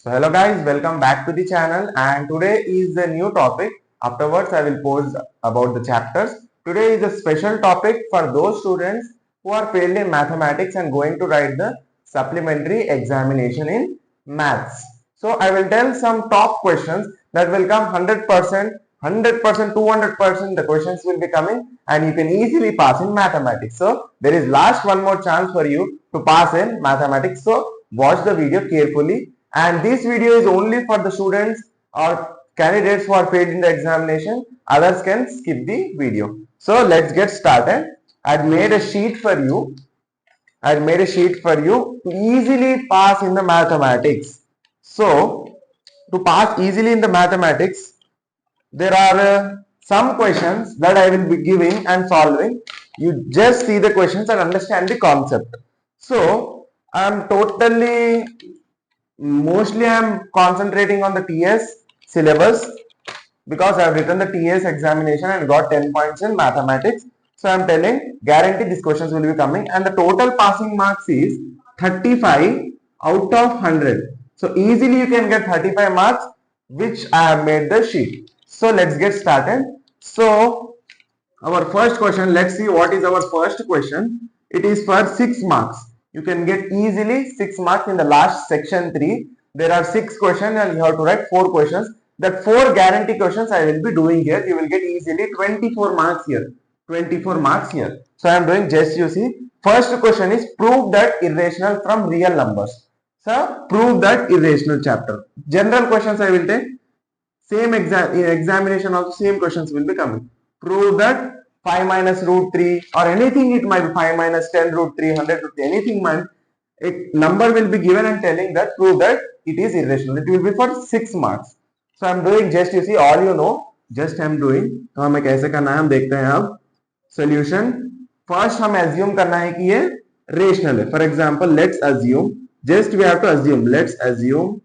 So hello guys, welcome back to the channel, and today is the new topic. Afterwards I will post about the chapters. Today is a special topic for those students who are failed in mathematics and going to write the supplementary examination in maths. So I will tell some top questions that will come 100%, 100%, 200% the questions will be coming and you can easily pass in mathematics. So there is last one more chance for you to pass in mathematics. So watch the video carefully, and this video is only for the students or candidates who are failed in the examination. Others can skip the video. So let's get started. I've made a sheet for you. To easily pass in the mathematics. So to pass easily in the mathematics, there are some questions that I will be giving and solving. You just see the questions and understand the concept. So mostly I'm concentrating on the TS syllabus because I have written the TS examination and got 10 points in mathematics. So I'm telling, guarantee these questions will be coming, and the total passing marks is 35 out of 100. So easily you can get 35 marks, which I have made the sheet. So let's get started. So our first question, let's see what is our first question. It is for 6 marks. You can get easily 6 marks in the last section 3. There are 6 questions and you have to write 4 questions. That 4 guarantee questions I will be doing here. You will get easily 24 marks here. 24 marks here. So I am doing, just you see. First question is prove that irrational from real numbers. So prove that irrational chapter. General questions I will take. Same examination also same questions will be coming. Prove that 5 minus root 3 or anything, it might be 5 minus 10 root 3, 100 root 3, anything might, a number will be given and telling that prove that it is irrational. It will be for 6 marks. So I am doing, just you see, all you know, just I am doing. तो हमें कैसे करना है हम देखते हैं अब. Solution, first हम assume करना है कि ये rational है. For example, let's assume, just we have to assume, let's assume,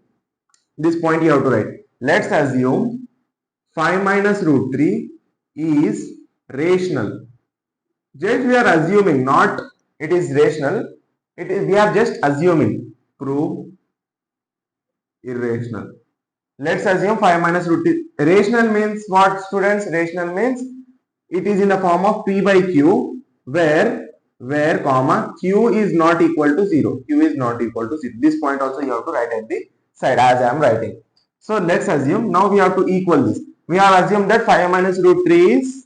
this point you have to write. Let's assume 5 minus root 3 is rational. Just we are assuming, not it is rational. It is, we are just assuming. Prove irrational. Let's assume 5 minus root 3. Rational means what, students? Rational means it is in the form of p by q, where comma q is not equal to 0. Q is not equal to 0. This point also you have to write at the side as I am writing. So let's assume, now we have to equal this. We have assumed that 5 minus root 3 is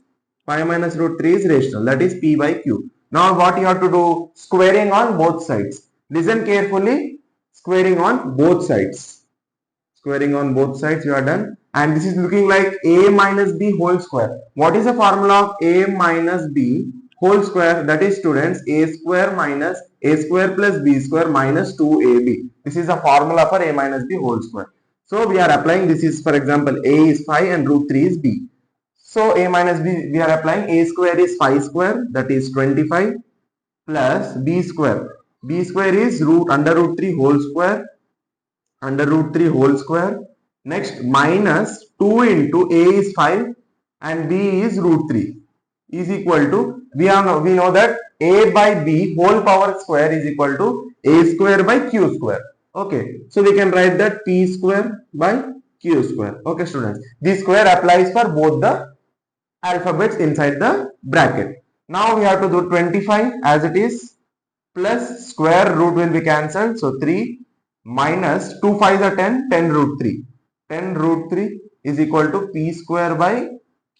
rational, that is p by q. Now what you have to do? Squaring on both sides. Listen carefully. Squaring on both sides. Squaring on both sides you are done, and this is looking like a minus b whole square. What is the formula of a minus b whole square? That is, students, a square minus a square plus b square minus 2ab. This is the formula for a minus b whole square. So we are applying, this is, for example, a is 5 and root 3 is b. So a minus b, we are applying, a square is 5 square, that is 25, plus b square. B square is under root 3 whole square, under root 3 whole square. Next, minus 2 into a is 5 and b is root 3 is equal to, we know that a by b whole power square is equal to a square by q square. Okay, so we can write that p square by q square. Okay, students, this square applies for both the alphabets inside the bracket. Now we have to do 25 as it is, plus square root will be cancelled, so 3 minus 2 5s are 10, 10 root 3. 10 root 3 is equal to p square by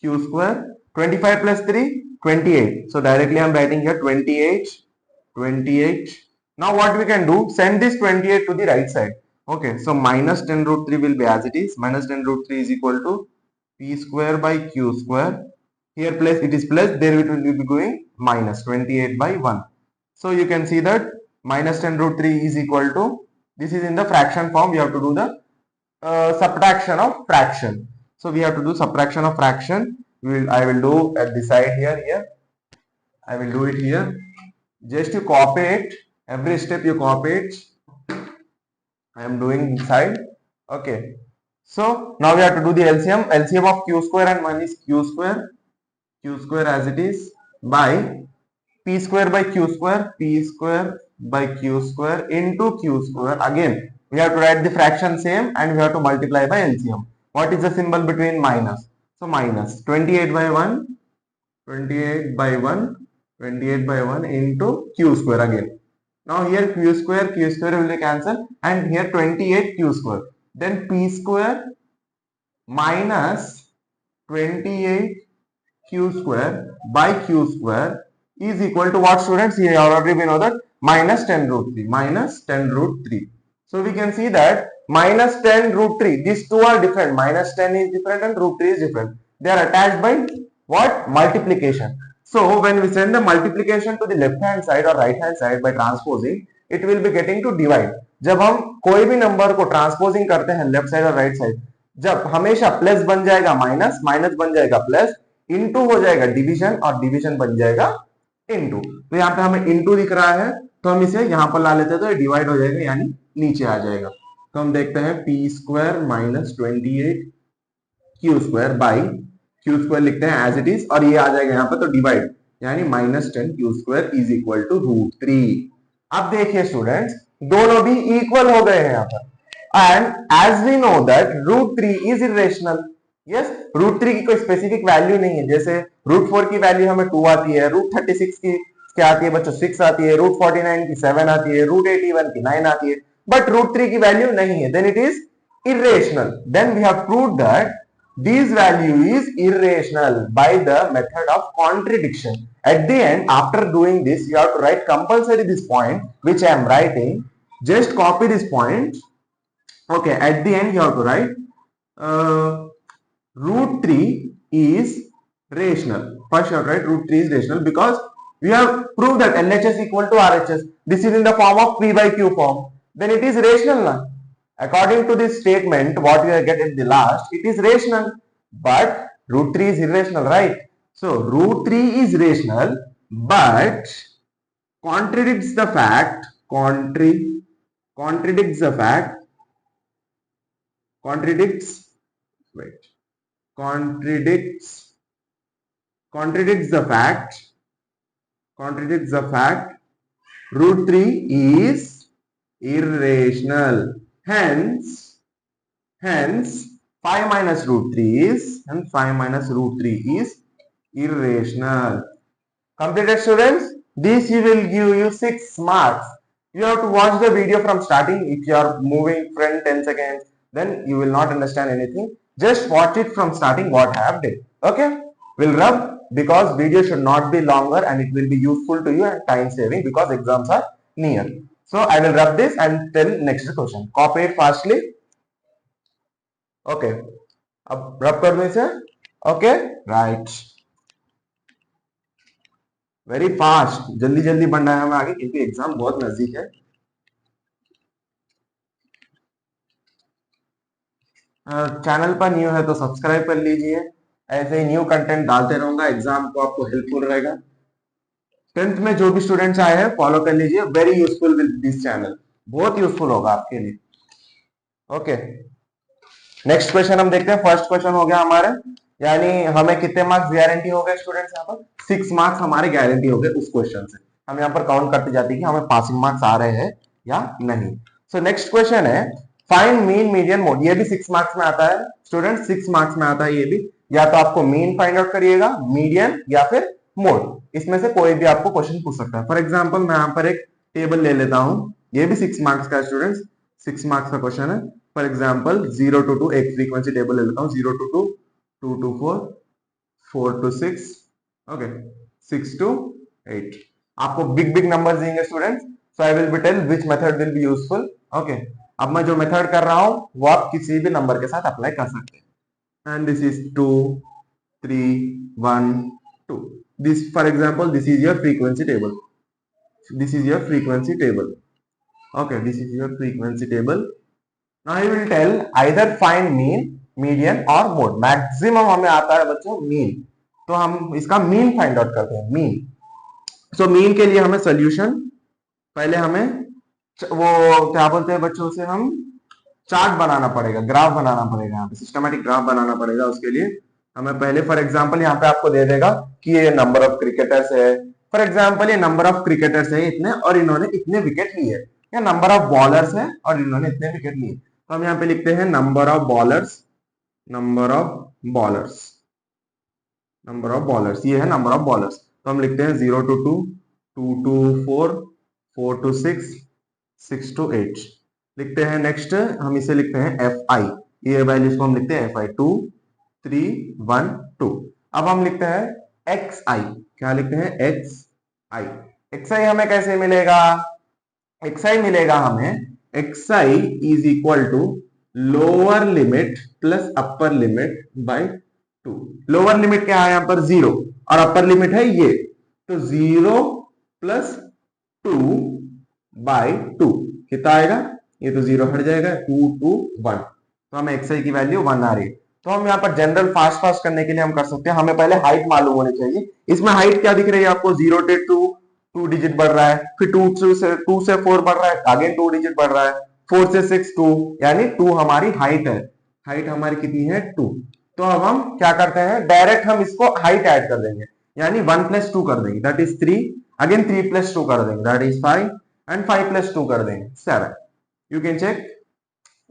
q square. 25 plus 3, 28. So directly I am writing here 28. Now what we can do, send this 28 to the right side. Okay, so minus 10 root 3 will be as it is. Minus 10 root 3 is equal to p square by q square. Here plus, it is plus, there it will be going minus 28 by 1. So you can see that minus 10 root 3 is equal to, this is in the fraction form, we have to do the subtraction of fraction. So we have to do subtraction of fraction. I will do at the side here. I will do it here. Just you copy it. Every step you copy it. I am doing inside. Okay. So now we have to do the LCM. LCM of q square and 1 is q square. Q square as it is by p square by q square. P square by q square into q square. Again, we have to write the fraction same and we have to multiply by LCM. What is the symbol between minus? So minus 28 by 1, 28 by 1, 28 by 1 into q square again. Now here q square will be cancelled and here 28 q square. Then p square minus 28 q square by q square is equal to what, students? Here already we know that minus 10 root 3. Minus 10 root 3. So we can see that minus 10 root 3. These two are different. Minus 10 is different and root 3 is different. They are attached by what? Multiplication. So when we send the multiplication to the left hand side or right hand side by transposing, it will be getting to divide. जब हम कोई भी number को transposing करते हैं left side और right side, जब हमेशा प्लस बन जाएगा माइनस, माइनस बन जाएगा प्लस, इनटू हो जाएगा डिवीजन और डिवीजन बन जाएगा इनटू. तो यहाँ पे हमें इनटू दिख रहा है तो हम इसे यहाँ पर ला लेते हैं तो ये डिवाइड हो जाएगा यानी नीचे आ जाएगा. तो हम देखते हैं P square minus 28 Q square by Q square लिखते हैं एज इट इज और ये आ जाएगा यहाँ पर तो डिवाइड यानी minus 10 Q square is equal to root 3. अब देखिए स्टूडेंट्स दोनों भी इक्वल हो गए हैं यहाँ पर and as we know that root 3 is irrational. Yes, root 3 की कोई स्पेसिफिक वैल्यू नहीं है. जैसे रूट 4 की वैल्यू हमें 2 आती है, रूट 36 की क्या आती है बच्चों 6 आती है, रूट 49 की 7 आती है, रूट 81 की 9 आती है, बट रूट 3 की वैल्यू नहीं है. Then it is irrational. Then we have proved that this value is irrational by the method of contradiction. At the end, after doing this, you have to write compulsory this point which I am writing. Just copy this point. Okay, at the end you have to write root 3 is rational. First you have to write root 3 is rational because we have proved that LHS equal to RHS. This is in the form of P by Q form. Then it is rational now. According to this statement, what we get at the last, it is rational. But root 3 is irrational, right? So root 3 is rational, but contradicts the fact, contradicts the fact, contradicts the fact root 3 is irrational. Hence 5 minus root 3 is irrational. Completed, students? This will give you 6 marks. You have to watch the video from starting. If you are moving front 10 seconds, then you will not understand anything. Just watch it from starting what I have did. Okay? We'll rub because video should not be longer and it will be useful to you and time saving because exams are near. So I will rub this and tell next question. Copy it fastly. Okay. अब rub कर दो इसे. Okay. Right. Very fast. जल्दी जल्दी बढ़ना है हमें आगे क्योंकि एग्जाम बहुत नजदीक है. चैनल पर न्यू है तो सब्सक्राइब कर लीजिए. ऐसे ही न्यू कंटेंट डालते रहूंगा. एग्जाम को आपको हेल्पफुल रहेगा. 10th में जो भी स्टूडेंट्स आए हैं फॉलो कर लीजिए. Very useful with this channel. बहुत यूजफुल होगा आपके लिए. ओके, नेक्स्ट क्वेश्चन हम देखते हैं. फर्स्ट क्वेश्चन हो गया हमारे, यानी हमें कितने मार्क्स गारंटी हो गए स्टूडेंट्स? यहाँ पर 6 मार्क्स हमारे गारंटी हो गए उस क्वेश्चन से. हम यहाँ पर काउंट करते जाते हैं कि हमें पासिंग मार्क्स आ रहे हैं या नहीं. सो नेक्स्ट क्वेश्चन है फाइंड मीन मीडियन मोड. ये भी 6 मार्क्स में आता है स्टूडेंट. 6 मार्क्स में आता है ये भी. या तो आपको मीन फाइंड आउट करिएगा, मीडियन या फिर मोड. इसमें से कोई भी आपको क्वेश्चन पूछ सकता है. फॉर एग्जाम्पल मैं यहाँ पर एक टेबल ले लेता हूँ. ये भी 6 मार्क्स का स्टूडेंट्स. 6 मार्क्स का क्वेश्चन है. फॉर एग्जाम्पल 0 to 2 एक फ्रीक्वेंसी टेबल ले लेता हूँ. 0 to 2, 2 to 4, 4 to 6, okay 6 to 8. आपको बिग बिग नंबर देंगे students. So I will be tell which method will be useful. Okay, अब मैं जो मेथड कर रहा हूँ वो आप किसी भी नंबर के साथ अप्लाई कर सकते हैं. And this is 2, 3, 1, 2. This, for example, this is your frequency table. This is your frequency table. Okay, this is your frequency table. Now I will tell either find mean, median or mode. Maximum हमें आता है बच्चों mean, तो हम इसका mean find out करते हैं. mean. So mean के लिए हमें solution, पहले हमें वो क्या बोलते हैं बच्चों से, हम चार्ट बनाना पड़ेगा, ग्राफ बनाना पड़ेगा. यहाँ पे सिस्टमैटिक ग्राफ बनाना पड़ेगा. उसके लिए हमें पहले फॉर एग्जांपल यहाँ पे आपको दे देगा कि ये नंबर ऑफ क्रिकेटर्स है. फॉर एग्जांपल ये नंबर ऑफ क्रिकेटर्स है इतने और इन्होंने इतने विकेट लिए. या नंबर ऑफ बॉलर्स है और इन्होंने इतने विकेट लिए। तो हम यहाँ पे लिखते हैं number of bowlers, number of bowlers, number of bowlers, ये है नंबर ऑफ बॉलर्स। तो हम लिखते हैं 0 to 2, 2 to 4, 4 to 6, 6 to 8 लिखते हैं। नेक्स्ट हम इसे लिखते हैं एफ आई, ये वैल्यूज को हम लिखते हैं एफ आई 2, 3, 1, 2। अब हम लिखते हैं एक्स आई, क्या लिखते हैं एक्स आई। एक्स आई हमें कैसे मिलेगा, एक्स आई मिलेगा हमें, X I is equal to lower limit plus upper limit by 2। Lower limit क्या है यहाँ पर 0 और अपर लिमिट है ये, तो 0 प्लस 2 बाय 2 कितना आएगा, ये तो 0 हट जाएगा, 2 to 1, तो हमें एक्स आई की वैल्यू 1 आ रही है। तो हम यहाँ पर जनरल फास्ट फास्ट करने के लिए हम कर सकते हैं, हमें पहले हाइट मालूम होनी चाहिए। इसमें हाइट क्या दिख रही है आपको, 0 से 2 डिजिट बढ़ रहा है, फिर 2 से 4 बढ़ रहा है, आगे 2 डिजिट बढ़ रहा है, 4 से 6 2, यानी 2 हमारी हाइट है। हाइट हमारी कितनी है 2। तो अब हम क्या करते हैं, डायरेक्ट हम इसको हाइट ऐड कर देंगे, यानी 1 + 2 कर देंगे, दैट इज 3, अगेन 3 + 2 कर देंगे, दैट इज 5, एंड 5 + 2 कर देंगे 7। You can check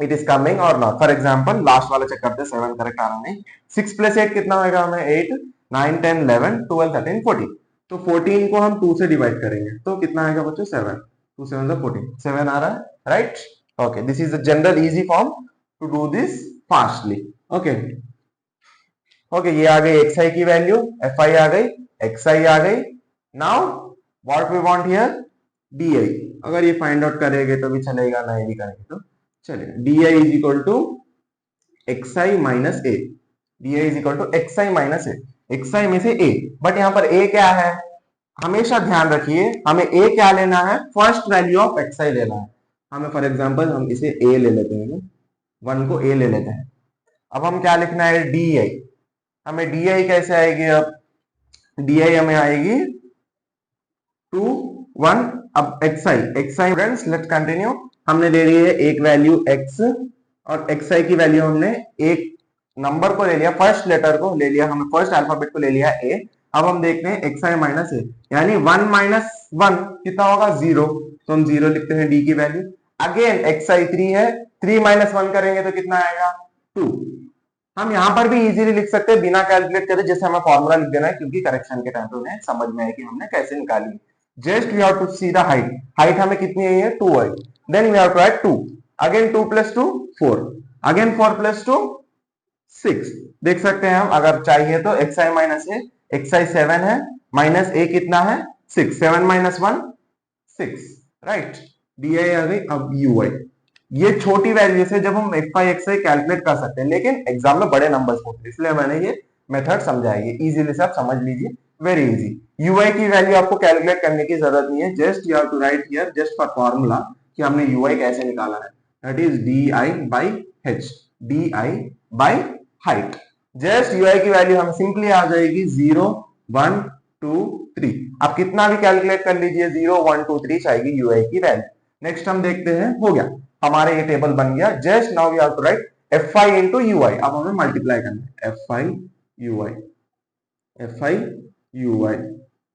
it is coming और नॉट। फॉर एग्जांपल लास्ट वाला चेक करते हैं, 7 करेक्ट आ रहा नहीं। 6 + 8 कितना होगा हमें, 8, 9, 10, 11, 12, 13, 14। तो 14 को हम 2 से डिवाइड करेंगे तो कितना आएगा बच्चों, 7, 2 7 14, 7 आ रहा है, right. Okay, this is the general easy form to do this fastly. Okay okay, ये आ गई एक्स आई की वैल्यू, एफ आई आ गई, एक्स आई आ गई। Now what we want here, D I. अगर ये फाइंड आउट करेंगे तो भी चलेगा, नहीं भी करेंगे तो चलेगा। D I is equal to X I minus A, D I is equal to X I minus A, X I में से ए। बट यहाँ पर ए क्या है, हमेशा ध्यान रखिए हमें ए क्या लेना है, फर्स्ट वैल्यू ऑफ एक्स आई लेना है। हमें फॉर एग्जांपल हम इसे ए ले लेते हैं, 1 को ए ले लेते हैं। अब हम क्या लिखना है, डी आई। हमें डी आई कैसे आएगी, अब डी आई हमें आएगी 2, 1। अब x I, x I friends let's continue. हमने ले ली है एक वैल्यू x और एक्स आई की वैल्यू हमने एक नंबर को ले लिया, फर्स्ट लेटर को ले लिया, हमने फर्स्ट अल्फाबेट को ले लिया a। अब हम देखते हैं एक्स आई माइनस ए, यानी 1 - 1 कितना होगा, 0, तो हम 0 लिखते हैं डी की वैल्यू। अगेन एक्स आई 3 है, 3 - 1 करेंगे तो कितना आएगा, 2। हम यहाँ पर भी इजीली लिख सकते हैं बिना कैलकुलेट करे, जैसे हमें फॉर्मूला लिख देना है, क्योंकि करेक्शन के टाइम पे उन्हें समझ में आए कि हमने कैसे निकाली। Just we have to see the height, height हमें कितनी है, 2 है, then we have to add 2, again 2 + 2 4, again 4 + 2 6। देख सकते हैं हम, अगर चाहिए तो x I minus A, X आई 7 है, माइनस ए कितना है 6, 7 - 1 6, राइट। डी आई आ गई। अब यू आई, ये छोटी वैल्यू से जब हम F I x I calculate कर सकते हैं, लेकिन एग्जाम में बड़े नंबर्स होते हैं, इसलिए मैंने ये मेथड समझाई है, इजीली से आप समझ लीजिए, वेरी इजी। यू आई की वैल्यू आपको कैलकुलेट करने की जरूरत नहीं है, just you have to write here just for formula कि हमने यू आई कैसे निकाला है, that is D I by H, D I by height. Just U I की वैल्यू हम सिंपली आ जाएगी 0, 1, 2, 3। आप कितना भी कैलकुलेट कर लीजिए, 0, 1, 2, 3 आएगी यू आई की वैल्यू। नेक्स्ट हम देखते हैं, हो गया हमारे ये टेबल बन गया। Just now we have to write F I into U I. अब हमें मल्टीप्लाई करना है, F I U I, F I U I,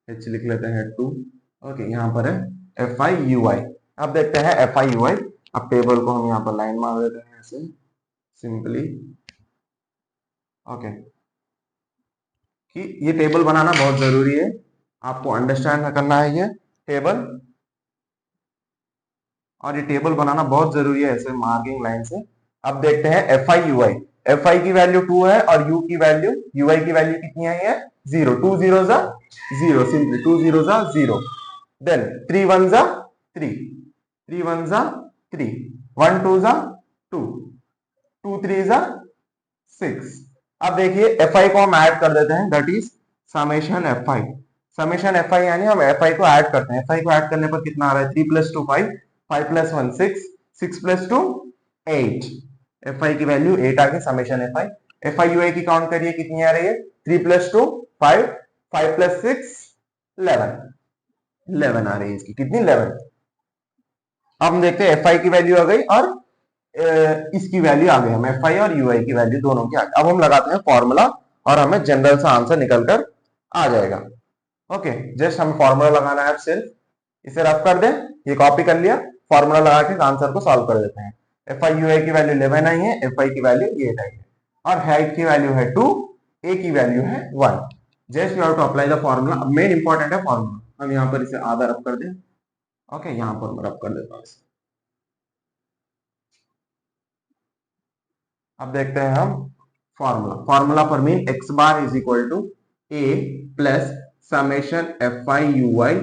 H लिख लेते हैं 2। ओके, यहाँ पर है एफ आई यू आई। अब देखते हैं एफ आई यू आई। अब टेबल को हम यहाँ पर लाइन मार देते हैं ऐसे सिंपली। ओके, कि ये टेबल बनाना बहुत जरूरी है, आपको अंडरस्टैंड करना है ये टेबल, और ये टेबल बनाना बहुत जरूरी है ऐसे मार्किंग लाइन से। अब देखते हैं F I U I. F आई की वैल्यू 2 है और यू की वैल्यू, यू आई की वैल्यू कितनी आई है, 0, 2 0s 0, simply 2 0s 0, then 3 1s 3, 3 1s 3, 1 2s 2, 2 3s 6। अब देखिए एफ आई को हम ऐड कर देते हैं, that is summation F I, summation F आई, यानी हम एफ आई को ऐड करते हैं। एफ आई को ऐड करने पर कितना आ रहा है, 3 + 2 5, 5 + 1 6, 6 + 2 8। एफ आई की वैल्यू 8 आ गई, summation F I. F I U I की काउंट करिए कितनी आ रही है, 3 + 2 5, 5 + 6 11, 11 आ रही है इसकी, कितनी 11। अब हम देखते हैं एफ आई की वैल्यू आ गई और इसकी वैल्यू आ गई, हम एफ आई और यू आई की वैल्यू दोनों की आ गई। अब हम लगाते हैं फॉर्मूला और हमें जनरल सा आंसर निकल कर आ जाएगा। ओके, जस्ट हमें फॉर्मूला लगाना है, सिर्फ इसे रफ कर दें, ये कॉपी कर लिया। फॉर्मूला लगा के आंसर को सॉल्व कर देते हैं। एफ आई यू आई की वैल्यू 11 आई है, एफ आई की वैल्यू 8 आई है, और हाइट की वैल्यू है 2, ए की वैल्यू है 1। Just you have to apply the formula. अब मेन इंपॉर्टेंट है फॉर्मूला। हम यहाँ पर इसे आधा रब कर दें। ओके, यहाँ पर मैं रब कर देता हूँ इसे। अब देखते हैं हम formula. Formula for mean X bar is equal to A plus summation F I U I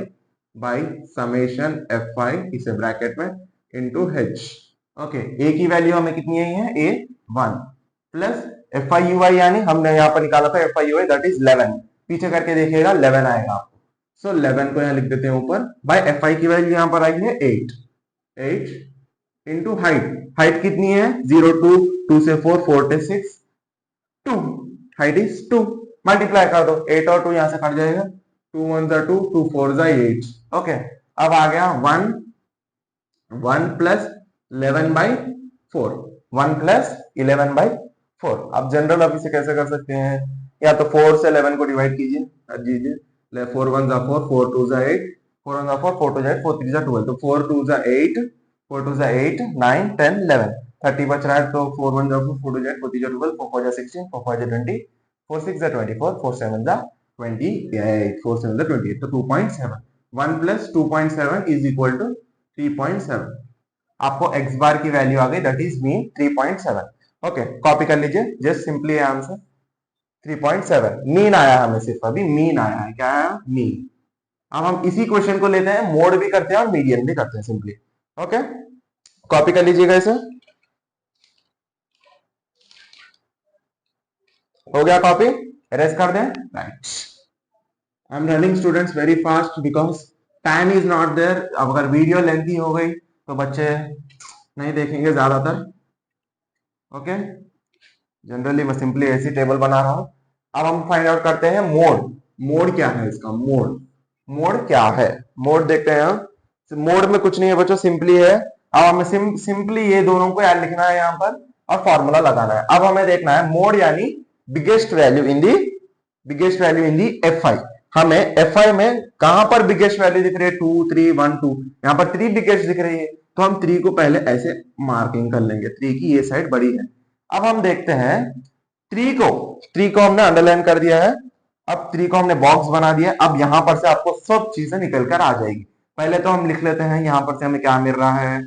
by summation F I, इसे ब्रैकेट में, इंटू एच। ओके, ए की वैल्यू हमें कितनी आई है, ए 1, प्लस एफ आई यू आई, यानी हमने यहाँ पर निकाला था F I U I, that is 11। पीछे करके देखिएगा 11 आएगा आपको। सो 11 को यहाँ लिख देते हैं ऊपर, बाय एफ आई की वैल्यू यहाँ पर आई है 8 इंटू हाइट। हाइट कितनी है, 0 2, 2 से 4, 4 से 6, 2। हाइट इज 2, मल्टीप्लाई कर दो, 8 और 2 यहां से कट जाएगा, 2 1 जा 2, 2 4 जा 8। ओके, अब आ गया 1 प्लस 11/4, 1 प्लस 11/4। अब जनरल आप इसे कैसे कर सकते हैं, या तो 4 से 11 को डिवाइड कीजिए, 4 1 जा 4, 4 2 जा 8, 4 1 जा 4, 4 2 जा 8, 4 3 जा 12, तो 4 2 जा 8, 4 2 जा 8, 9 10 11, 30 बच रहा है, तो 4 1 जा 4, 4 2 जा 8, 4 3 जा 12, 4 4 जा 16, 4 5 जा 20, 4 6 जा 24, 4 7 जा 28, 4 7 जा 28, तो 2.7। 1 प्लस 2.7 इज इक्वल टू 3.7। आपको x बार की वैल्यू आ गई, that is mean 3.7। Okay, copy कर लीजिए, जस्ट सिंपली आंसर 3.7। मीन आया हमें, सिर्फ अभी मीन आया है, क्या आया, मीन। अब हम इसी क्वेश्चन को लेते हैं, मोड भी करते हैं और मीडियन भी करते हैं सिंपली। ओके, कॉपी कर लीजिएगा इसे। हो गया कॉपी, एरेज कर दें, right. I am running students very fast because time is not there. अब अगर वीडियो लेंथी हो गई तो बच्चे नहीं देखेंगे ज्यादातर। ओके, जनरली मैं सिंपली ऐसी टेबल बना रहा हूं। अब हम फाइंड आउट करते हैं मोड। मोड क्या है इसका, मोड क्या है, मोड देखते हैं हम। मोड में कुछ नहीं है बच्चों, सिंपली है। अब हमें सिंपली ये दोनों को याद लिखना है यहाँ पर और फॉर्मूला लगाना है। अब हमें देखना है मोड यानी biggest value in the F I. हमें एफ आई में कहां पर बिगेस्ट वैल्यू दिख रही है, 2 3 1 2, यहाँ पर 3 बिगेस्ट दिख रही है, तो हम 3 को पहले ऐसे मार्किंग कर लेंगे, 3 की ये साइड बड़ी है। अब हम देखते हैं 3 को हमने अंडरलाइन कर दिया है। अब 3 को हमने बॉक्स बना दिया। अब यहां पर से आपको सब चीजें निकल कर आ जाएगी। पहले तो हम लिख लेते हैं यहां पर से हमें क्या मिल रहा है,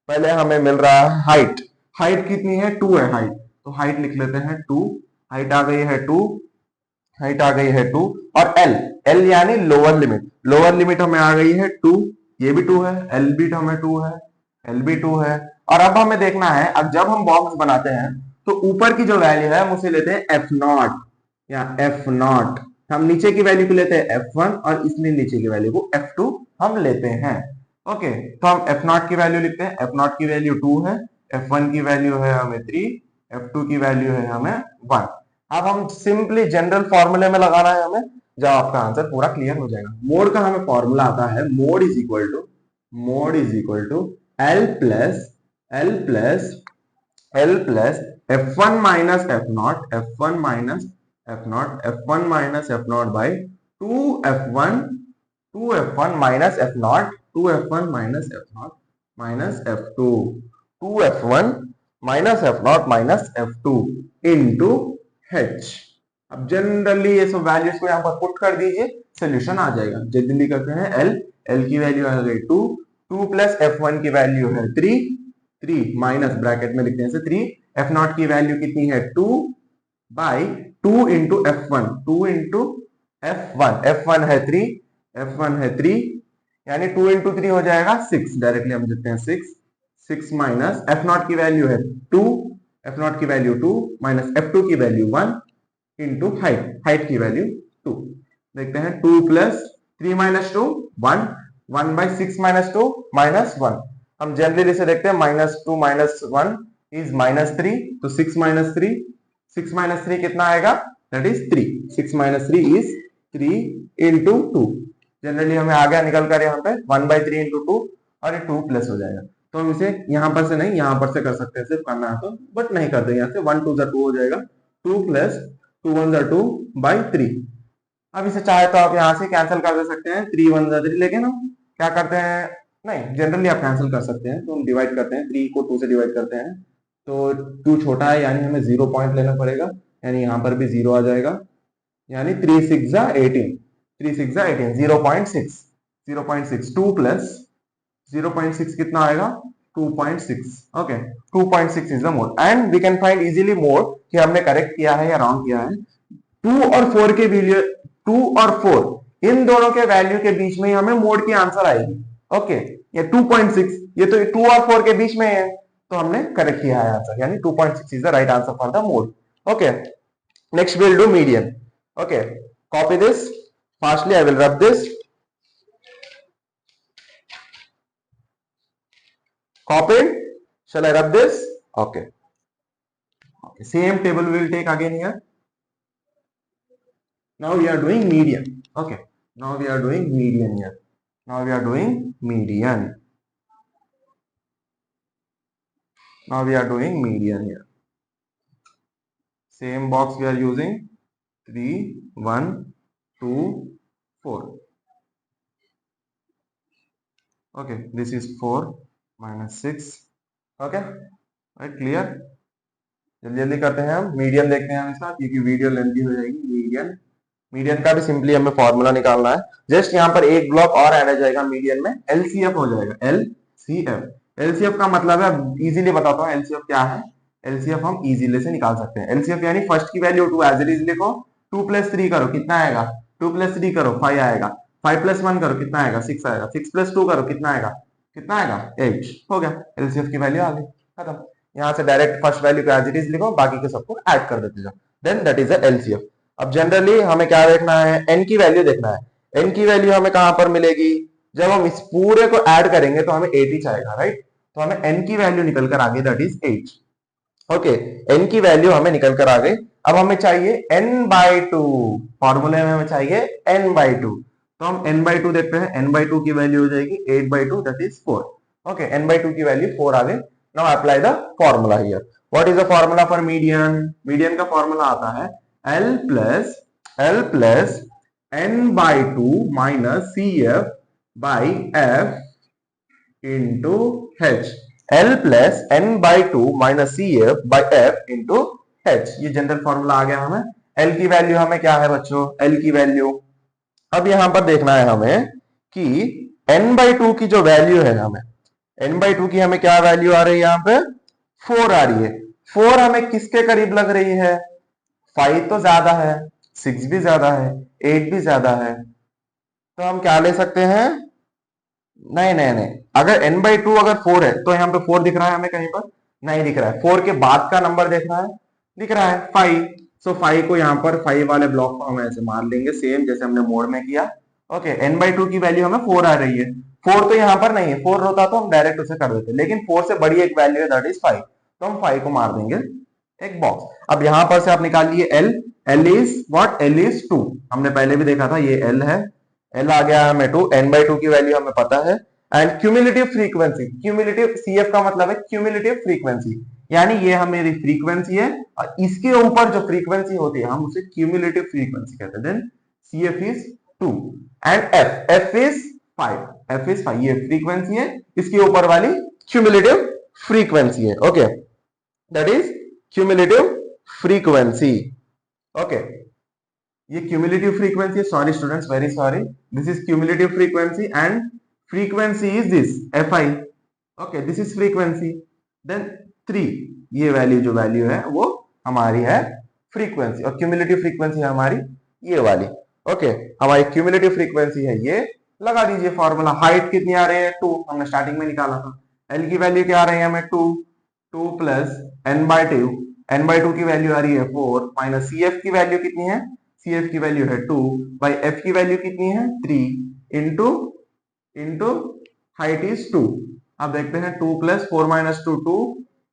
पहले हमें मिल रहा है हाइट। हाइट कितनी है, 2 है हाइट, तो हाइट लिख लेते हैं 2। हाइट आ गई है 2, हाइट आ गई है 2। और एल यानी लोअर लिमिट हमें आ गई है 2, ये भी 2 है, एल भी हमें 2 है, एल भी 2 है। और अब हमें देखना है, अब जब हम बॉक्स बनाते हैं तो ऊपर की जो वैल्यू है हम उसे लेते हैं F0 या F0। हम नीचे की वैल्यू को लेते हैं F1 और इसलिए नीचे की वैल्यू को F2 हम लेते हैं। ओके, तो हम F0 की वैल्यू लिखते हैं। F0 की वैल्यू 2 है, F1 की वैल्यू है हमें 3, F2 की वैल्यू है हमें 1। अब हम सिंपली जनरल फॉर्मूले में लगाना है हमें, जब आपका आंसर पूरा क्लियर हो जाएगा। मोड का हमें फॉर्मूला आता है, mode is equal to L plus F1 minus F0, F1 minus F0 by 2F1 minus F0, 2F1 minus F0 minus F2, 2F1 minus F0 minus F2 into H। अब generally ये सब values को यहाँ पर put कर दीजिए, solution आ जाएगा। जल्दी करते हैं, L की वैल्यू आ गई 2 प्लस F1 की वैल्यू है 3 माइनस ब्रैकेट में लिखते हैं 3, F0 की वैल्यू कितनी है 2 by 2 into F1, 2 into F1 है 3, यानी 2 इंटू 3 हो जाएगा 6। डायरेक्टली हम लिखते हैं 6 माइनस F0 की वैल्यू है 2 माइनस F2 की वैल्यू 1 इंटू हाइट की वैल्यू 2। देखते हैं 2 plus 3 minus 2 1 by 6 minus 2 minus 1। हम जनरली इसे देखते हैं, माइनस 2 माइनस 1 इज माइनस 3, तो 6 माइनस 3 कितना आएगा, that is 3। 6 minus 3 is 3 into 2। Generally हमें आ गया निकल कर यहाँ पे 1/3 इंटू 2, और ये 2 प्लस हो जाएगा। तो हम इसे यहाँ पर से नहीं, यहाँ पर से कर सकते हैं, सिर्फ करना है तो, बट नहीं करते। यहाँ से 1 2 2 हो जाएगा, 2 प्लस 2 1 2 बाई 3। अब इसे चाहे तो आप यहाँ से कैंसिल कर दे सकते हैं, 3 1 3, लेकिन हम क्या करते हैं, नहीं, जनरली आप कैंसिल कर सकते हैं, तो हम डिवाइड करते हैं, 3 को 2 से डिवाइड करते हैं, तो 2 छोटा है यानी हमें 0 पॉइंट लेना पड़ेगा, यानी यहाँ पर भी 0 आ जाएगा, यानी 3 6 जा 18, 3 6 जा 18, 0.6, 0.6, 2 प्लस 0.6 कितना आएगा, 2.6, okay, 2.6 is the mode, and we can find easily mode कि हमने करेक्ट किया है या रॉन्ग किया है। 2 और 4 के वैल्यू, 2 और 4 इन दोनों के वैल्यू के बीच में ही हमें मोड की आंसर आएगी, ओके, ये 2.6, ये तो 2 और 4 के बीच में है, तो हमने करेक्ट किया है आंसर, यानी 2.6 is the right answer for the mode, okay. Next we'll do median, okay, copy this fastly, I will rub this, copied, shall I rub this, okay, okay, same table we will take again here. Now we are doing median, okay, now we are doing median here, now we are doing median, now we are doing median here, same box we are using, 3 1 2 4, okay, this is 4 minus 6, okay, right, clear। जल्दी जल्दी करते हैं, हम median देखते हैं हम इसका, क्योंकि वीडियो लेंथी हो जाएगी। मीडियन, मीडियन का भी सिंपली हमें फॉर्मूला निकालना है, जस्ट यहाँ पर एक ब्लॉक और ऐड हो जाएगा मीडियन में, एलसीएफ हो जाएगा, एलसीएफ। एलसीएफ का मतलब है, इजीली बताता हूँ एलसीएफ क्या है। एलसीएफ हम इजीली से निकाल सकते हैं। एलसीएफ यानी फर्स्ट की वैल्यू 2 एज इट इज लिखो, 2 प्लस 3 करो कितना आएगा, 2 प्लस 3 करो 5 आएगा, 5 प्लस 1 करो कितना आएगा 6 आएगा, 6 प्लस 2 करो कितना आएगा, कितना आएगा 8, हो गया, एलसीएफ की वैल्यू आ गई, खत्म। यहाँ से डायरेक्ट फर्स्ट वैल्यू को एज इट इज लिखो, बाकी के सबको ऐड कर देते जाओ, then that is the LCF. अब जनरली हमें क्या देखना है, एन की वैल्यू देखना है। एन की वैल्यू हमें कहां पर मिलेगी, जब हम इस पूरे को ऐड करेंगे तो हमें 8 ही चाहेगा, राइट, तो हमें एन की वैल्यू निकल कर आ गई, दैट इज 8, ओके, एन की वैल्यू हमें निकल कर आ गई। अब हमें चाहिए n बाई 2, फॉर्मूले में हमें चाहिए n बाई 2, तो हम n बाई 2 देखते हैं, n बाई 2 की वैल्यू हो जाएगी 8 by 2, that is 4, okay, n by 2 की वैल्यू 4 आ गई। Now apply the formula here. What is the formula for median, median का फॉर्मूला आता है l plus n by 2 minus C F by F into h, L plus n by 2 minus C F by F into h, ये general formula आ गया हमें। L की value हमें क्या है बच्चों, L की वैल्यू, अब यहां पर देखना है हमें कि n बाई 2 की जो वैल्यू है, हमें n बाई 2 की हमें क्या वैल्यू आ रही है, यहाँ पे 4 आ रही है। 4 हमें किसके करीब लग रही है, 5 तो ज्यादा है, 6 भी ज्यादा है, 8 भी ज्यादा है, तो हम क्या ले सकते हैं, नहीं नहीं नहीं, अगर n बाई 2 अगर 4 है तो यहाँ पे 4 दिख रहा है हमें कहीं पर, नहीं दिख रहा है। 4 के बाद का नंबर देख रहा है, दिख रहा है 5, सो 5 को यहाँ पर 5 वाले ब्लॉक को हम ऐसे मार लेंगे, सेम जैसे हमने मोड में किया, ओके। n बाई 2 की वैल्यू हमें 4 आ रही है, 4 तो यहाँ पर नहीं है, 4 होता तो हम डायरेक्ट उसे कर देते, लेकिन 4 से बड़ी एक वैल्यू है, दैट इज 5, तो हम 5 को मार देंगे एक बॉक्स। अब यहां पर से आप निकालिए L, L is what, L is 2, हमने पहले भी देखा था, ये L है, L आ गया हमें 2, n बाई 2 की वैल्यू हमें पता है, and cumulative frequency, cumulative CF का मतलब है क्यूमुलेटिव फ्रीक्वेंसी, यानी ये हमारी फ्रीक्वेंसी है और इसके ऊपर जो फ्रीक्वेंसी होती है हम उसे क्यूमुलेटिव फ्रीक्वेंसी कहते हैं। Then CF is 2 and F is 5, F is 5, ये फ्रीक्वेंसी है, इसके ऊपर वाली क्यूमुलेटिव फ्रीक्वेंसी है, okay, that is cumulative frequency, okay. ये क्यूमुलेटिव फ्रीक्वेंसी है, sorry students, very sorry, this is cumulative frequency and frequency is this Fi, okay, this is frequency, then 3, ये value जो वैल्यू है वो हमारी है फ्रीक्वेंसी, और क्यूमुलेटिव फ्रीक्वेंसी है हमारी ये वाली, ओके। हमारी क्यूमुलेटिव फ्रीक्वेंसी है ये, लगा दीजिए फॉर्मूला। हाइट कितनी आ रही है 2, हमने स्टार्टिंग में निकाला था। L की वैल्यू क्या आ रही है हमें 2, 2 plus n by 2, n by 2 की वैल्यू आ रही है 4, माइनस CF की वैल्यू कितनी है, CF की वैल्यू है 2, बाई F की वैल्यू कितनी है 3, इंटू हाइट इज 2। अब देखते हैं 2 plus 4 minus 2, 2,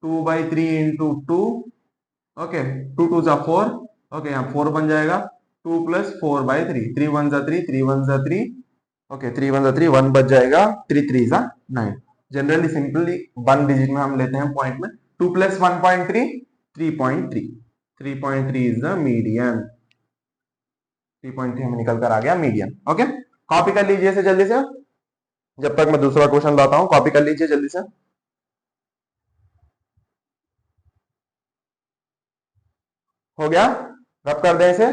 2 by 3 into 2, okay, 2 2 जा 4, ओके, यहाँ 4 बन जाएगा, 2 प्लस 4 बाई 3, 3 1 जा 3, 3 1 जा 3, ओके, 3 1 जा 3, 1 बच जाएगा, 3 3 जा 9। जनरली सिंपली 1 डिजिट में हम लेते हैं पॉइंट में, 2 प्लस 1.3, 3.3, 3.3 इज द मीडियन, 3.3 हमें निकल कर आ गया मीडियन, ओके। कॉपी कर लीजिए इसे जल्दी से, जब तक मैं दूसरा क्वेश्चन लाता हूं, कॉपी कर लीजिए जल्दी से। हो गया, रब कर दें इसे।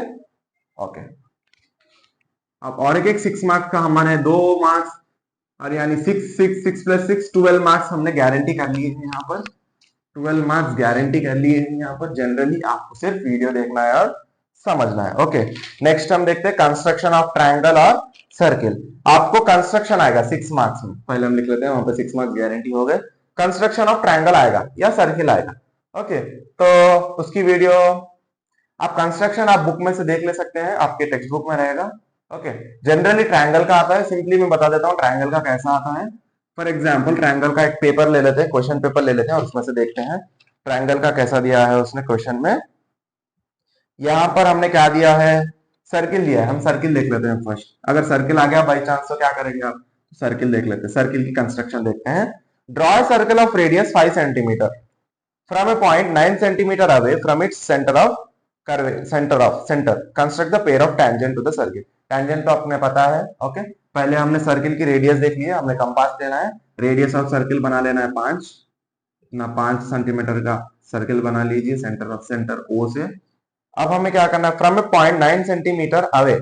ओके, अब और एक 6 मार्क्स का हमारे 2 मार्क्स, और यानी 6 प्लस 6 12 मार्क्स हमने गारंटी कर लिए हैं यहाँ पर। 12 मार्क्स गारंटी कर लिए हैं यहाँ पर। जनरली आपको सिर्फ वीडियो देखना है और समझना है। ओके, नेक्स्ट हम देखते हैं कंस्ट्रक्शन ऑफ ट्रायंगल और सर्किल। आपको कंस्ट्रक्शन आएगा 6 मार्क्स में, पहले हम लिख लेते हैं, वहां पे 6 मार्क्स गारंटी हो गए। कंस्ट्रक्शन ऑफ ट्रायंगल आएगा या सर्किल आएगा। ओके, तो उसकी वीडियो आप कंस्ट्रक्शन आप बुक में से देख ले सकते हैं, आपके टेक्स्ट बुक में रहेगा। ओके, जनरली ट्रायंगल का आता है, सिंपली मैं बता देता हूँ ट्रायंगल का कैसा आता है। फॉर एग्जाम्पल ट्रायंगल का एक पेपर ले लेते हैं, क्वेश्चन पेपर ले लेते हैं और उसमें से देखते हैं ट्रायंगल का कैसा दिया है उसने क्वेश्चन में। यहां पर हमने क्या दिया है, सर्किल दिया है। हम सर्किल देख लेते हैं फर्स्ट। अगर सर्किल आ गया बाई चांस तो क्या करेंगे आप, सर्किल देख लेते हैं। सर्किल की कंस्ट्रक्शन देखते हैं। Draw a circle of radius 5 centimetre from a point 9 centimetre away from its centre construct the pair of tangent to the circle. Tangent तो अपने पता है। ओके, पहले हमने सर्किल की रेडियस देख ली है, हमने कंपास लेना है, रेडियस ऑफ सर्किल बना लेना है 5, इतना 5 सेंटीमीटर का सर्किल बना लीजिए सेंटर ऑफ सेंटर ओ से। अब हमें क्या करना है, from a point 9 centimetre away.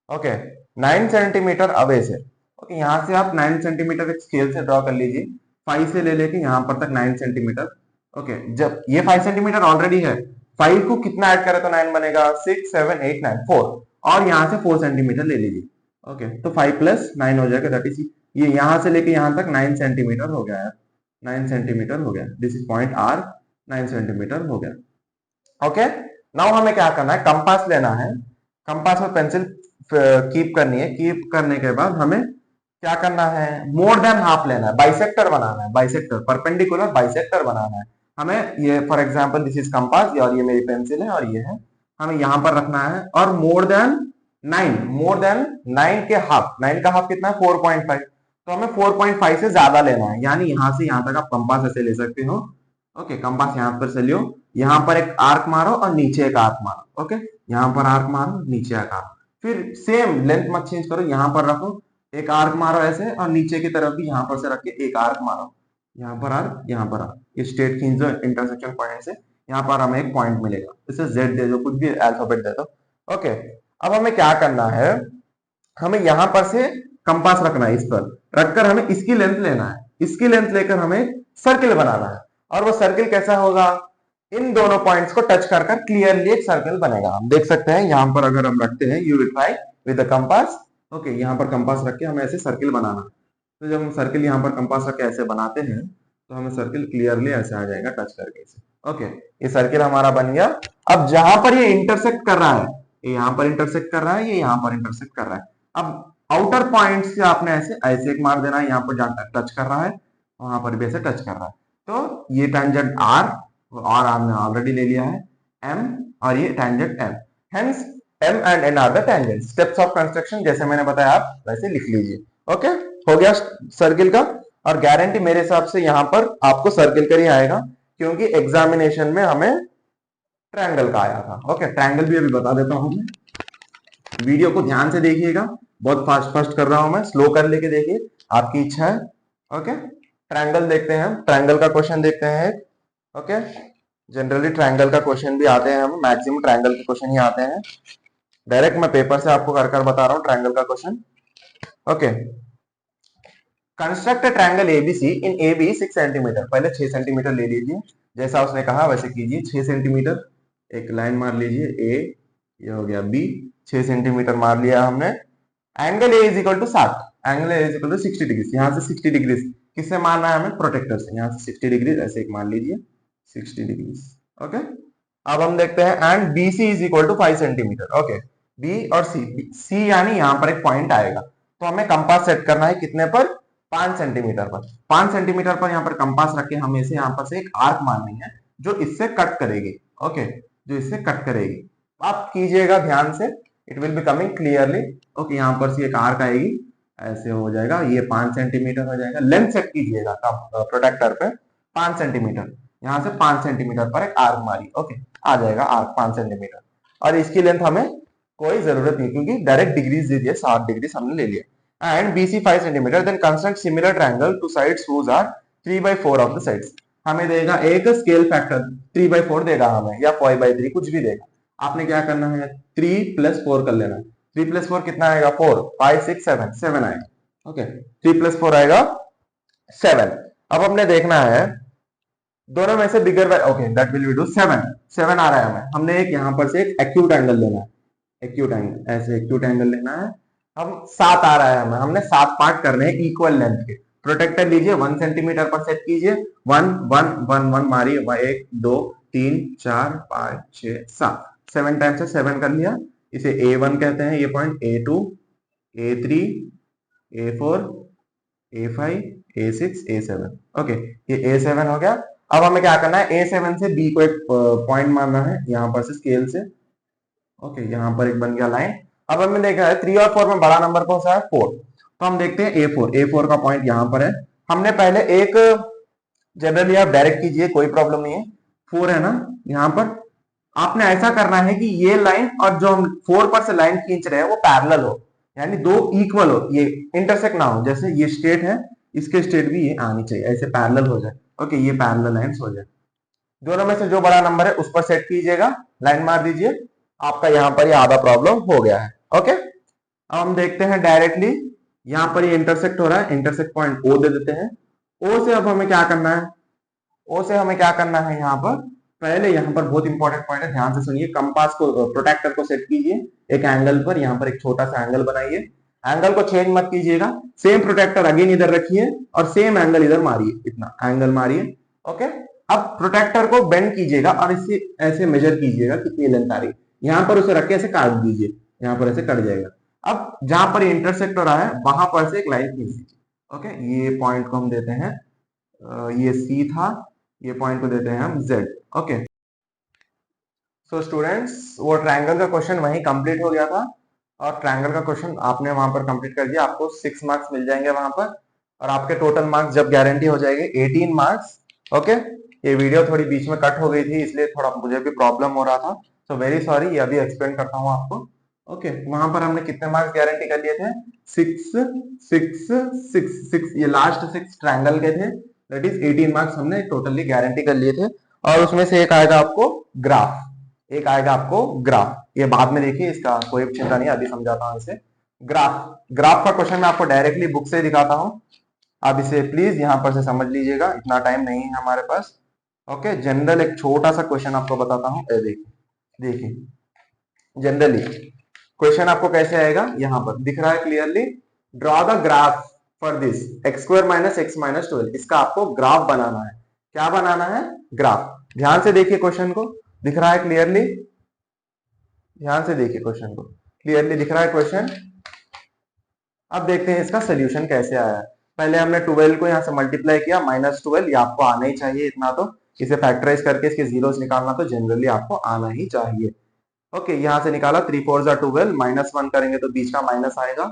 Okay, 9 centimetre away से। ओके, यहां से आप 9 सेंटीमीटर एक स्केल से ड्रॉ कर लीजिए, 5 से ले लेके यहां पर तक 9 सेंटीमीटर। ओके, जब ये 5 सेंटीमीटर ऑलरेडी है, 5 को कितना ऐड करें तो 9 बनेगा, 6 7 8 9 4, और यहां से 4 सेंटीमीटर ले लीजिए। ओके, तो 5 प्लस 9 हो जाएगा, दैट इज ये यहां से लेके यहां तक 9 सेंटीमीटर हो गया है। 9 सेंटीमीटर हो गया, this is point R, 9 centimetre हो गया। ओके, नाउ हमें क्या करना है, कंपास लेना है। कंपास में पेंसिल कीप करनी है। कीप करने के बाद हमें क्या करना है, मोर देन हाफ लेना है, बाइसेक्टर बनाना है, बाइसेक्टर परपेंडिकुलर बाइसेक्टर बनाना है हमें। ये for example this is compass और ये मेरी पेंसिल है और ये है, हमें यहां पर रखना है। और मोर देन 9 के हाफ, 9 का हाफ कितना है 4.5, तो हमें 4.5 से ज्यादा लेना है, यानी यहां से यहां तक आप कंपास ऐसे ले सकते हो। ओके, कंपास यहां पर से लियो, यहां पर एक आर्क मारो और नीचे एक आर्क मारो। ओके, यहां पर आर्क मारो, नीचे एक आर्क, फिर सेम लेंथ मत चेंज करो, यहां पर रखो, एक आर्क मारो ऐसे, और नीचे की तरफ भी यहां पर से रख के एक आर्क मारो, यहां पर आर्क, यहां पर आर्क, ये स्ट्रेट खींच दो इंटरसेक्शन पॉइंट से, यहां पर हमें एक पॉइंट मिलेगा, इसे जेड दे दो, कुछ भी अल्फाबेट दे दो। ओके, अब हमें क्या करना है, हमें यहां पर से कंपास रखना है, इस पर रखकर हमें इसकी लेंथ लेना है, इसकी लेंथ लेकर हमें सर्किल बनाना है। और वो सर्किल कैसा होगा, इन दोनों पॉइंट्स को टच कर कर क्लियरली एक सर्कल बनेगा। हम देख सकते हैं यहां पर अगर हम रखते हैं, you will try with the compass. Okay, यहां पर कंपास रख के हमें ऐसे सर्किल बनाना है। तो जब हम सर्किल यहां पर कंपास रख के ऐसे बनाते हैं तो हमें सर्किल क्लियरली ऐसे आ जाएगा टच करके इसे। ओके, ये सर्किल हमारा बन गया। अब जहां पर ये इंटरसेक्ट कर रहा है, ये यहां पर इंटरसेक्ट कर रहा है, ये यहां पर इंटरसेक्ट कर रहा है। अब आउटर पॉइंट से आपने ऐसे ऐसे एक मार देना है, यहां पर जहां टच कर रहा है वहां पर भी ऐसे टच कर रहा है, तो ये टेंजेंट आर, और हमने ऑलरेडी ले लिया है एम, और ये tangent M, hence M and N are the tangent. Steps of construction जैसे मैंने बताया आप वैसे लिख लीजिए। ओके, हो गया सर्किल का। और गारंटी मेरे हिसाब से यहां पर आपको सर्किल का ही आएगा, क्योंकि एग्जामिनेशन में हमें ट्रायंगल का आया था। ओके, ट्रायंगल भी अभी बता देता हूं मैं, वीडियो को ध्यान से देखिएगा, बहुत फास्ट फास्ट कर रहा हूं मैं, स्लो कर लेके देखिए, आपकी इच्छा है। ओके, ट्रायंगल देखते हैं हम, ट्रायंगल का क्वेश्चन देखते हैं। ओके, जनरली ट्रायंगल का क्वेश्चन भी आते हैं, हम मैक्सिमम ट्रायंगल के क्वेश्चन ही आते हैं। डायरेक्ट मैं पेपर से आपको कर कर बता रहा हूं ट्रायंगल का question. Okay, construct triangle ABC in AB 6 centimetre. पहले 6 सेंटीमीटर ले लीजिए, जैसा उसने कहा वैसे कीजिए। 6 सेंटीमीटर एक लाइन मार लीजिए, ए, ये हो गया बी, 6 सेंटीमीटर मार लिया हमने। Angle A is equal to 60, angle A is equal to 60 degree, यहां से 60 डिग्री किससे मारना है हमें, प्रोटेक्टर से, यहां से 60 डिग्री ऐसे एक मान लीजिए 60 डिग्री। ओके, अब हम देखते हैं and BC is equal to 5 centimetre. Okay, B और सी, सी यानी यहां पर एक पॉइंट आएगा, तो हमें कंपास सेट करना है कितने पर, 5 सेंटीमीटर पर। 5 सेंटीमीटर पर यहां पर कंपास रख के हमें से यहां पर से एक आर्क मारनी है जो इससे कट करेगी। ओके, जो इससे कट करेगी, आप कीजिएगा ध्यान से, it will be coming clearly. Okay, यहां पर से एक आर्क आएगी, ऐसे हो जाएगा, ये 5 सेंटीमीटर हो जाएगा। लेंथ सेट कीजिएगा प्रोटेक्टर पे 5 सेंटीमीटर, यहां से 5 सेंटीमीटर पर एक आर्क मारी। ओके, आ जाएगा आर्क 5 सेंटीमीटर, और इसकी लेंथ हमें कोई जरूरत नहीं, क्योंकि डायरेक्ट डिग्रीज दे दिए, 60 डिग्री हमने ले लिया। and BC 5 cm, then construct similar triangle to sides whose are 3/4 of the sides. हमें देगा एक स्केल फैक्टर 3/4 देगा हमें, या 5/3 कुछ भी देगा। आपने क्या करना है, 3 + 4 कर लेना है। 3 + 4 कितना आएगा, 4, 5 6 7 7 आएगा। ओके, 3 + 4 आएगा 7। अब हमने देखना है दोनों में से bigger, okay that will be do 7 7 आ रहा है हमें। हमने एक यहां पर से एक एक्यूट एंगल लेना है, एक्यूट एंगल, ऐसे एक्यूट एंगल लेना है। हम 7 आ रहा है हमें, हमने 7 पार्ट करने हैं इक्वल लेंथ के। प्रोटेक्टर लीजिए 1 सेंटीमीटर पर सेट कीजिए, 1 1 1 1 मारिए, 1 2 3 4 5 6 7 7 टाइम्स से 7 कर लिया। इसे A1 कहते हैं, ये point A2 A3 A4 A5 A6 A7। Okay, ये A7 हो गया। अब हमें क्या करना है, A7 से B को एक पॉइंट मारना है यहां पर से स्केल से। ओके, यहां पर एक बन गया लाइन। अब हमें देखा है 3 और 4 में बड़ा नंबर कौन सा है, 4। तो हम देखते हैं A4 का पॉइंट यहां पर है। हमने पहले एक, जनरली आप डायरेक्ट कीजिए कोई प्रॉब्लम नहीं है, 4 है ना यहां पर। आपने ऐसा करना है कि ये लाइन और जो हम 4 पर से लाइन खींच रहे हैं वो पैरेलल हो, यानी दो इक्वल हो, ये इंटरसेक्ट ना हो। जैसे ये स्ट्रेट है, इसके स्ट्रेट भी ये आनी चाहिए, ऐसे पैरेलल हो जाए। ओके, ये पैरेलल लाइंस हो जाए। दोनों में से जो बड़ा नंबर है उस पर सेट कीजिएगा, लाइन मार दीजिए, आपका यहां पर ये आधा प्रॉब्लम हो गया है। ओके, अब हम देखते हैं डायरेक्टली, यहां पर ये इंटरसेक्ट हो रहा है, इंटरसेक्ट पॉइंट O दे देते हैं। O से अब हमें क्या करना है, O से हमें क्या करना है, यहाँ पर पहले यहाँ पर बहुत इंपॉर्टेंट पॉइंट है, ध्यान से सुनिए। कंपास को, प्रोटेक्टर को सेट कीजिए एक एंगल पर, यहाँ पर एक छोटा सा एंगल बनाइए। एंगल को चेंज मत कीजिएगा, सेम प्रोटेक्टर अगेन इधर रखिए और सेम एंगल इधर मारिए, इतना एंगल मारिए। ओके, अब प्रोटेक्टर को बेंड कीजिएगा और इसे ऐसे मेजर कीजिएगा कितनी लेंथ आ रही है। यहाँ पर उसे रख के ऐसे काट दीजिए, यहाँ पर ऐसे कट जाएगा। अब जहां पर इंटरसेक्ट हो रहा है वहां पर से एक लाइन खींच दीजिए। ओके, ये पॉइंट को हम देते हैं, ये C था, ये पॉइंट को देते हैं हम Z। ओके, सो स्टूडेंट्स, वो ट्रायंगल का क्वेश्चन वहीं कंप्लीट हो गया था, और ट्रायंगल का क्वेश्चन आपने वहां पर कंप्लीट कर दिया, आपको 6 मार्क्स मिल जाएंगे वहां पर, और आपके टोटल मार्क्स जब गारंटी हो जाएंगे 18 मार्क्स। ओके, ये वीडियो थोड़ी बीच में कट हो गई थी, इसलिए थोड़ा मुझे भी प्रॉब्लम हो रहा था, सो वेरी सॉरी। ये अभी एक्सप्लेन करता हूँ आपको। ओके, वहां पर हमने कितने मार्क्स गारंटी कर लिए थे, 6 6 6 6, ये लास्ट 6 ट्रायंगल के थे, दैट इज 18 मार्क्स हमने टोटली गारंटी कर लिए थे। और उसमें से एक आएगा आपको ग्राफ, एक आएगा आपको ग्राफ, ये बाद में देखिए, इसका कोई चिंता नहीं, अभी समझाता हूं इसे। ग्राफ का क्वेश्चन मैं आपको डायरेक्टली बुक से दिखाता हूं, आप इसे प्लीज यहां पर से समझ लीजिएगा, इतना टाइम नहीं है हमारे पास। ओके, जनरल एक छोटा सा क्वेश्चन आपको बताता हूं, देखिए देखिए जनरली क्वेश्चन आपको कैसे आएगा, यहां पर दिख रहा है clearly, draw the graph for this x² - x - 12। इसका आपको ग्राफ बनाना है। क्या बनाना है, ग्राफ। ध्यान से देखिए क्वेश्चन को, दिख रहा है क्लियरली, ध्यान से देखिए क्वेश्चन को, क्लियरली दिख रहा है क्वेश्चन। अब देखते हैं इसका सोल्यूशन कैसे आया है। पहले हमने 12 को यहां से मल्टीप्लाई किया, -12, ये आपको आना ही चाहिए इतना, तो इसे फैक्टराइज करके इसके जीरोस निकालना तो जनरली आपको आना ही चाहिए। ओके, यहां से निकाला, 3 4 12, -1 करेंगे तो बीच का माइनस आएगा,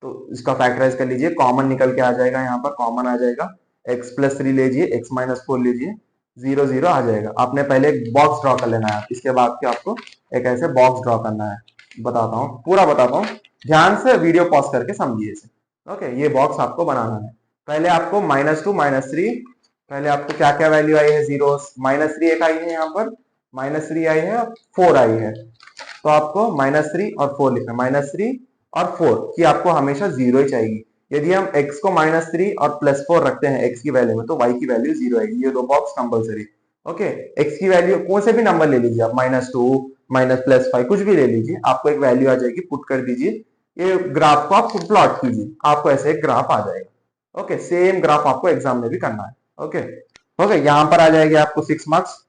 तो इसका फैक्टराइज कर लीजिए, कॉमन निकल के आ जाएगा, यहाँ पर कॉमन आ जाएगा, x+3 लीजिए, x - 4 लीजिए, 0 0 आ जाएगा। आपने पहले एक बॉक्स ड्रॉ कर लेना है, इसके बाद क्या आपको एक ऐसे बॉक्स ड्रॉ करना है, बताता हूँ, पूरा बताता हूँ, ध्यान से वीडियो पॉज करके समझिए इसे। ओके, ये बॉक्स आपको बनाना है। पहले आपको -2 -3, पहले आपको क्या क्या वैल्यू आई है, जीरो, -3 एक आई है, यहाँ पर -3 आई है, 4 आई है, तो आपको -3 और 4 लिखना, -3 और 4 की आपको हमेशा 0 ही चाहिए। यदि हम x को -3 और +4 रखते हैं x की वैल्यू में, तो y की वैल्यू 0 आएगी। ये दो बॉक्स कंपलसरी। ओके, x की वैल्यू कौन से भी नंबर ले लीजिए आप, -2 +5 कुछ भी ले लीजिए, आपको एक वैल्यू आ जाएगी, पुट कर दीजिए। ये ग्राफ को आप प्लॉट कीजिए, आपको ऐसे एक ग्राफ आ जाएगा। ओके, सेम ग्राफ आपको एग्जाम में भी करना है। ओके ओके, यहां पर आ जाएगी आपको 6 मार्क्स।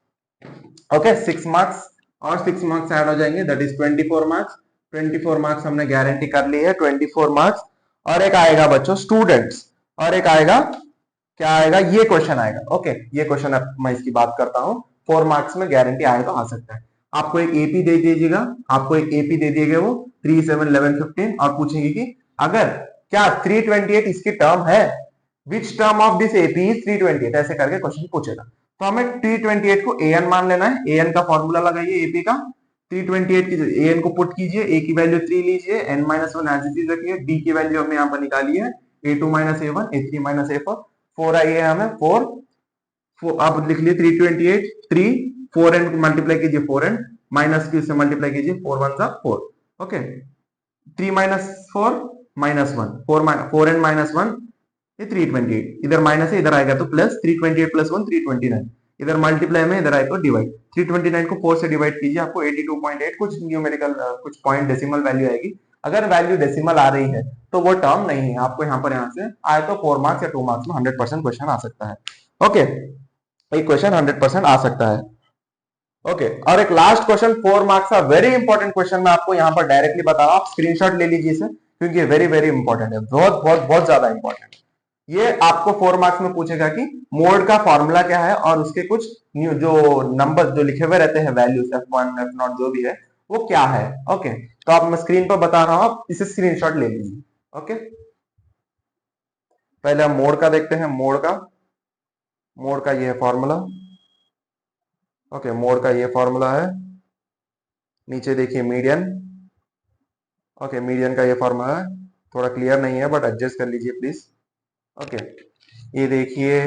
ओके, 6 मार्क्स और 6 मार्क्स ऐड हो जाएंगे, दैट इज 24 मार्क्स। 24 मार्क्स हमने गारंटी कर ली है, 24 मार्क्स। और एक आएगा बच्चों स्टूडेंट्स, और एक आएगा, क्या आएगा, ये क्वेश्चन आएगा। ओके, ये क्वेश्चन मैं इसकी बात करता हूं, 4 मार्क्स में गारंटी आए तो आ सकता है। आपको एक एपी दे दीजिएगा, आपको एक एपी दे दिएगा वो 3 7 11 15, और पूछेंगे कि अगर क्या 328 इसकी टर्म है, which term of this AP is 328, ऐसे करके क्वेश्चन पूछेगा। तो हमें 328 को an मान लेना है, an का फॉर्मूला लगाइए एपी का, 328 की an को पुट कीजिए, a की वैल्यू 3 लीजिए, n-1 एज इट इज रखिए, d की वैल्यू हमने यहाँ पर निकाली है a2 minus a1, a3 minus a4, 4 आई है हमें, 4 आप लिख लिए 328, 3 4n मल्टीप्लाई कीजिए 4n माइनस की उससे मल्टीप्लाई कीजिए 4 1 सा 4, okay 3 minus 4 minus 1, 4n minus 1 ये 328, इधर माइनस है इधर आएगा तो प्लस, 328 प्लस 1 329, इधर मल्टीप्लाई में इधर आएगा तो डिवाइड, 329 को 4 से डिवाइड कीजिए, आपको 82.8 कुछ न्यूमेरिकल कुछ पॉइंट डेसिमल वैल्यू आएगी। अगर वैल्यू डेसिमल आ रही है तो वो टर्म नहीं है, आपको यहाँ से आए तो 4 मार्क्स या 2 मार्क्स में 100% क्वेश्चन आ सकता है। ओके, एक क्वेश्चन 100% आ सकता है। ओके, और एक लास्ट क्वेश्चन 4 मार्क्स का वेरी इंपॉर्टेंट क्वेश्चन मैं आपको यहाँ पर डायरेक्टली बता रहा हूँ, आप स्क्रीनशॉट ले लीजिए इसे, क्योंकि ये वेरी वेरी इंपॉर्टेंट है, बहुत बहुत बहुत ज्यादा इंपॉर्टेंट है। ये आपको 4 मार्क्स में पूछेगा कि मोड का फॉर्मूला क्या है और उसके कुछ न्यू जो नंबर जो लिखे हुए रहते हैं वैल्यूज f1 f0 जो भी है वो क्या है। ओके, तो आप मैं स्क्रीन पर बता रहा हूं, आप इसे स्क्रीनशॉट ले लीजिए। ओके, पहले हम मोड का देखते हैं, मोड का ये फॉर्मूला। ओके, मोड का ये फॉर्मूला है, नीचे देखिए मीडियन। ओके, मीडियन का ये फॉर्मूला है, थोड़ा क्लियर नहीं है बट एडजस्ट कर लीजिए प्लीज। ओके, ये देखिए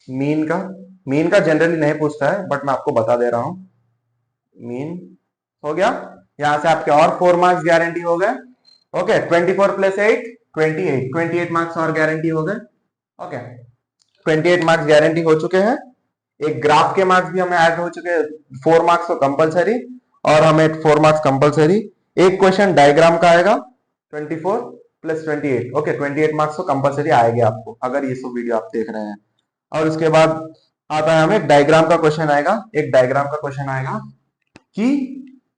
मीन का जनरली नहीं पूछता है बट मैं आपको बता दे रहा हूं, मीन हो गया, यहां से आपके और 4 मार्क्स गारंटी हो गए। ओके, 24 प्लस 8 28 मार्क्स और गारंटी हो गए। ओके, 28 मार्क्स गारंटी हो चुके हैं, एक ग्राफ के मार्क्स भी हमें ऐड हो चुके हैं, 4 मार्क्स तो कंपलसरी और हमें 4 मार्क्स कंपलसरी। एक क्वेश्चन डायग्राम का आएगा 24 प्लस 28, ओके 28 मार्क्स तो कंपलसरी आएंगे आपको अगर ये सब वीडियो आप देख रहे हैं। और उसके बाद आता है हमें एक डायग्राम का क्वेश्चन आएगा, कि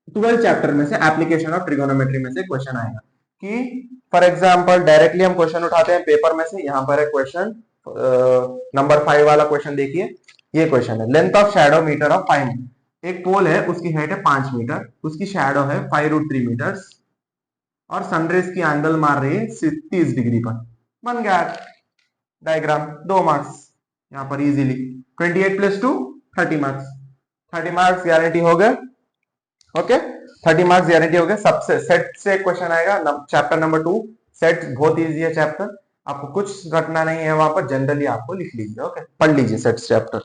12 चैप्टर में से एप्लीकेशन ऑफ ट्रिगोनोमेट्री में से क्वेश्चन आएगा कि फॉर एग्जांपल डायरेक्टली हम क्वेश्चन उठाते हैं पेपर में से, यहाँ पर है क्वेश्चन नंबर 5 वाला क्वेश्चन देखिए, ये क्वेश्चन है length of shadow metre of 5, एक पोल है उसकी हाइट है 5 मीटर, उसकी शैडो है 5√3 मीटर्स और सनरेज की एंगल मार रही है 30 डिग्री पर, बन गया डायग्राम, 2 मार्क्स यहाँ पर easily, 28 plus 2 30 marks, 30 marks guarantee हो गए। ओके, 30 मार्क्स गारंटी हो गए। सबसे सेट से क्वेश्चन आएगा, चैप्टर नंबर 2 सेट, बहुत इजी है चैप्टर, आपको कुछ रटना नहीं है वहां पर, जनरली आपको लिख लीजिए। ओके, पढ़ लीजिए सेट चैप्टर।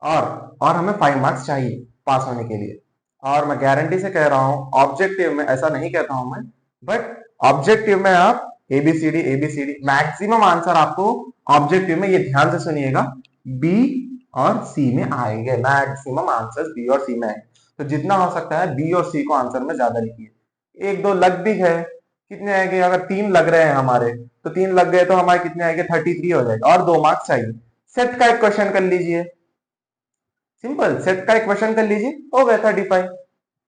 और हमें 5 मार्क्स चाहिए पास होने के लिए, और मैं गारंटी से कह रहा हूं ऑब्जेक्टिव में, ऐसा नहीं कहता हूं मैं, बट ऑब्जेक्टिव में आप एबीसीडी मैक्सिमम आंसर आपको ऑब्जेक्टिव में, ये ध्यान से सुनिएगा, बी और सी में आएंगे, मैक्सिमम आंसर बी और सी में आएंगे, तो जितना हो सकता है बी और सी को आंसर में ज्यादा लिखिए। एक दो लग भी है, कितने आएंगे, अगर 3 लग रहे हैं हमारे तो 3 लग गए तो हमारे कितने आएंगे, 33 हो जाएगा, और 2 मार्क्स चाहिए। सेट का एक क्वेश्चन कर लीजिए, सिंपल, सेट का एक क्वेश्चन कर लीजिए, हो गया 35।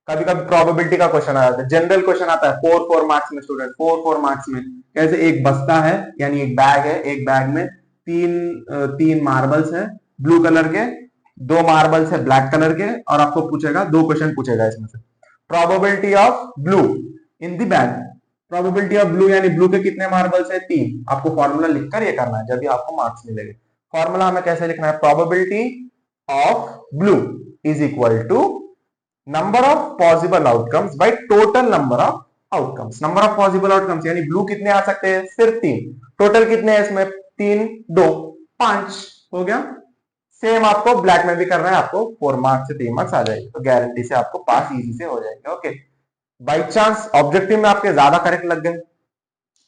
कभी कभी प्रोबेबिलिटी का क्वेश्चन आ जाता है, जनरल क्वेश्चन आता है 4 मार्क्स में, स्टूडेंट 4 मार्क्स में, कैसे, एक बस्ता है यानी एक बैग है, एक बैग में तीन मार्बल्स है ब्लू कलर के, 2 मार्बल्स है ब्लैक कलर के, और आपको पूछेगा 2 क्वेश्चन पूछेगा इसमें से, probability of blue in the bag, probability of blue यानी ब्लू के कितने मार्बल्स है, 3, आपको फॉर्मूला लिखकर ये करना है जब भी आपको मार्क्स मिलेंगे। फॉर्मूला हमें कैसे लिखना है, probability of blue is equal to number of possible outcomes by total number of outcomes, number of possible outcomes यानी ब्लू कितने आ सकते हैं, सिर्फ 3, टोटल कितने हैं इसमें, 3 2 5 हो गया। सेम आपको ब्लैक में भी करना है, आपको 4 मार्क्स से 3 मार्क्स आ जाएंगे, तो गारंटी से आपको पास इजी से हो जाएंगे। ओके, बाई चांस ऑब्जेक्टिव में आपके ज्यादा करेक्ट लग गए,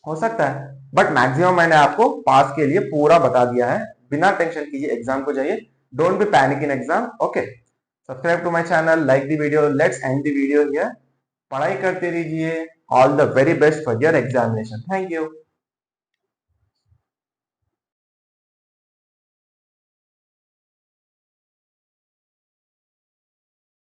हो सकता है, बट मैक्सिमम मैंने आपको पास के लिए पूरा बता दिया है, बिना टेंशन कीजिए एग्जाम को जाइए, don't be panic in exam. Okay, subscribe to my channel, like the video, let's end the video here, पढ़ाई करते रहिए, all the very best for your examination, thank you.